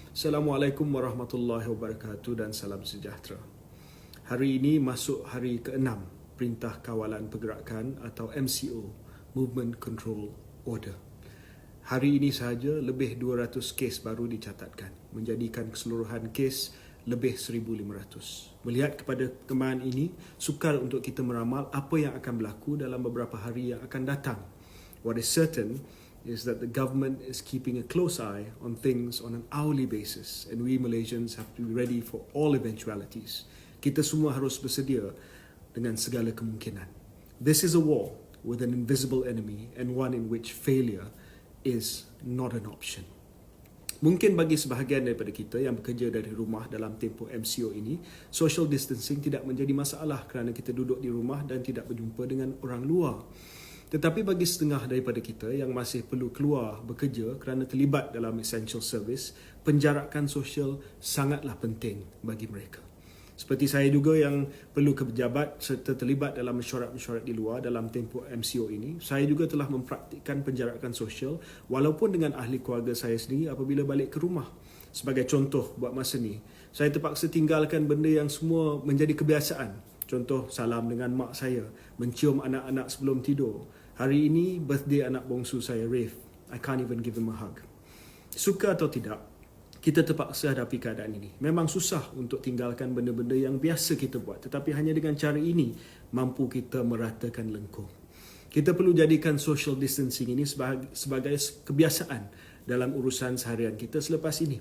Assalamualaikum warahmatullahi wabarakatuh dan salam sejahtera. Hari ini masuk hari ke-6 Perintah Kawalan Pergerakan atau MCO, Movement Control Order. Hari ini sahaja lebih 200 kes baru dicatatkan, menjadikan keseluruhan kes lebih 1,500. Melihat kepada perkembangan ini, sukar untuk kita meramal apa yang akan berlaku dalam beberapa hari yang akan datang. What is certain is that the government is keeping a close eye on things on an hourly basis, and we Malaysians have to be ready for all eventualities. Kita semua harus bersedia dengan segala kemungkinan. This is a war with an invisible enemy and one in which failure is not an option. Mungkin bagi sebahagian daripada kita yang bekerja dari rumah dalam tempoh MCO ini, social distancing tidak menjadi masalah kerana kita duduk di rumah dan tidak berjumpa dengan orang luar. Tetapi bagi setengah daripada kita yang masih perlu keluar bekerja kerana terlibat dalam essential service, penjarakan sosial sangatlah penting bagi mereka. Seperti saya juga yang perlu ke pejabat serta terlibat dalam mesyuarat-mesyuarat di luar dalam tempoh MCO ini, saya juga telah mempraktikkan penjarakan sosial walaupun dengan ahli keluarga saya sendiri apabila balik ke rumah. Sebagai contoh buat masa ni, saya terpaksa tinggalkan benda yang semua menjadi kebiasaan. Contoh, salam dengan mak saya, mencium anak-anak sebelum tidur. Hari ini, birthday anak bongsu saya, Rafe. I can't even give him a hug. Suka atau tidak, kita terpaksa hadapi keadaan ini. Memang susah untuk tinggalkan benda-benda yang biasa kita buat. Tetapi hanya dengan cara ini, mampu kita meratakan lengkung. Kita perlu jadikan social distancing ini sebagai kebiasaan dalam urusan seharian kita selepas ini.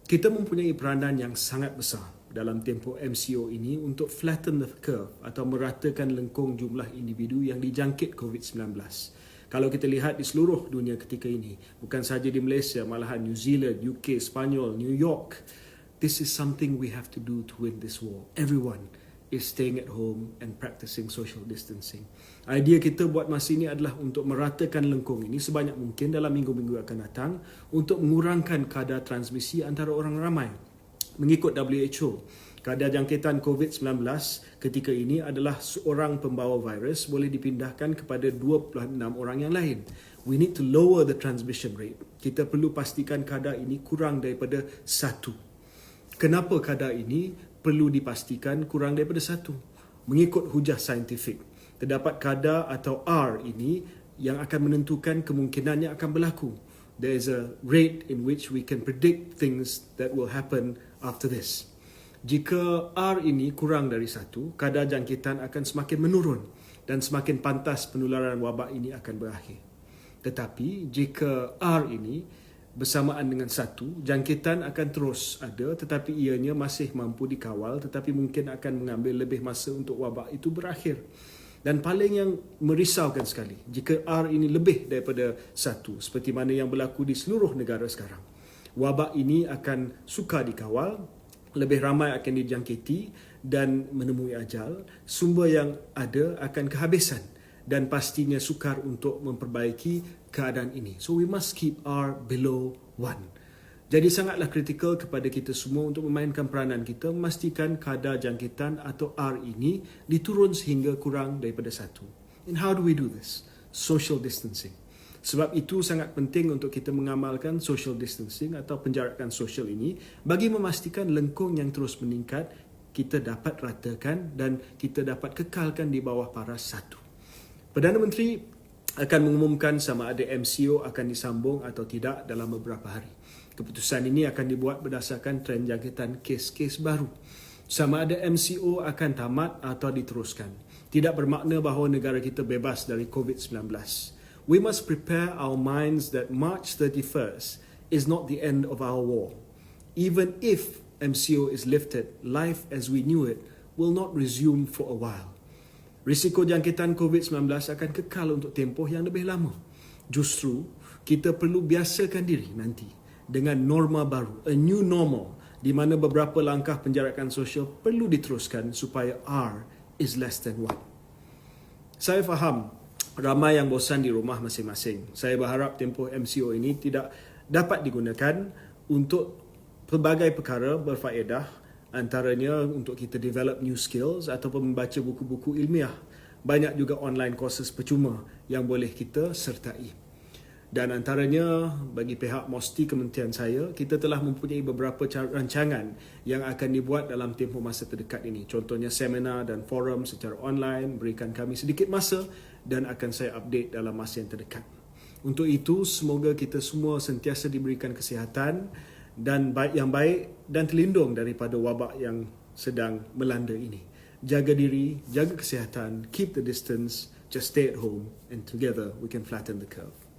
Kita mempunyai peranan yang sangat besar dalam tempoh MCO ini untuk flatten the curve atau meratakan lengkung jumlah individu yang dijangkit COVID-19. Kalau kita lihat di seluruh dunia ketika ini, bukan sahaja di Malaysia, malahan New Zealand, UK, Spanyol, New York, this is something we have to do to win this war. Everyone is staying at home and practicing social distancing. Idea kita buat masa ini adalah untuk meratakan lengkung ini sebanyak mungkin dalam minggu-minggu akan datang untuk mengurangkan kadar transmisi antara orang ramai. Mengikut WHO, kadar jangkitan COVID-19 ketika ini adalah seorang pembawa virus boleh dipindahkan kepada 26 orang yang lain. We need to lower the transmission rate. Kita perlu pastikan kadar ini kurang daripada 1. Kenapa kadar ini perlu dipastikan kurang daripada 1? Mengikut hujah saintifik, terdapat kadar atau R ini yang akan menentukan kemungkinan yang akan berlaku. There is a rate in which we can predict things that will happen after this. Jika R ini kurang dari 1, kadar jangkitan akan semakin menurun dan semakin pantas penularan wabak ini akan berakhir. Tetapi jika R ini bersamaan dengan 1, jangkitan akan terus ada tetapi ianya masih mampu dikawal tetapi mungkin akan mengambil lebih masa untuk wabak itu berakhir. Dan paling yang merisaukan sekali, jika R ini lebih daripada 1, seperti mana yang berlaku di seluruh negara sekarang, wabak ini akan sukar dikawal, lebih ramai akan dijangkiti dan menemui ajal, sumber yang ada akan kehabisan dan pastinya sukar untuk memperbaiki keadaan ini. So we must keep R below 1. Jadi sangatlah kritikal kepada kita semua untuk memainkan peranan kita memastikan kadar jangkitan atau R ini diturun sehingga kurang daripada 1. And how do we do this? Social distancing. Sebab itu sangat penting untuk kita mengamalkan social distancing atau penjarakan sosial ini bagi memastikan lengkung yang terus meningkat kita dapat ratakan dan kita dapat kekalkan di bawah paras 1. Perdana Menteri akan mengumumkan sama ada MCO akan disambung atau tidak dalam beberapa hari. Keputusan ini akan dibuat berdasarkan trend jangkitan kes-kes baru. Sama ada MCO akan tamat atau diteruskan. Tidak bermakna bahawa negara kita bebas dari COVID-19. We must prepare our minds that March 31st is not the end of our war. Even if MCO is lifted, life as we knew it will not resume for a while. Risiko jangkitan COVID-19 akan kekal untuk tempoh yang lebih lama. Justru, kita perlu biasakan diri nanti dengan norma baru, a new normal, di mana beberapa langkah penjarakan sosial perlu diteruskan supaya R is less than 1. Saya faham ramai yang bosan di rumah masing-masing. Saya berharap tempoh MCO ini tidak dapat digunakan untuk pelbagai perkara berfaedah, antaranya untuk kita develop new skills ataupun membaca buku-buku ilmiah. Banyak juga online courses percuma yang boleh kita sertai. Dan antaranya bagi pihak MOSTI kementerian saya, kita telah mempunyai beberapa rancangan yang akan dibuat dalam tempoh masa terdekat ini. Contohnya seminar dan forum secara online, berikan kami sedikit masa dan akan saya update dalam masa yang terdekat. Untuk itu, semoga kita semua sentiasa diberikan kesihatan dan yang baik dan terlindung daripada wabak yang sedang melanda ini. Jaga diri, jaga kesihatan, keep the distance, just stay at home and together we can flatten the curve.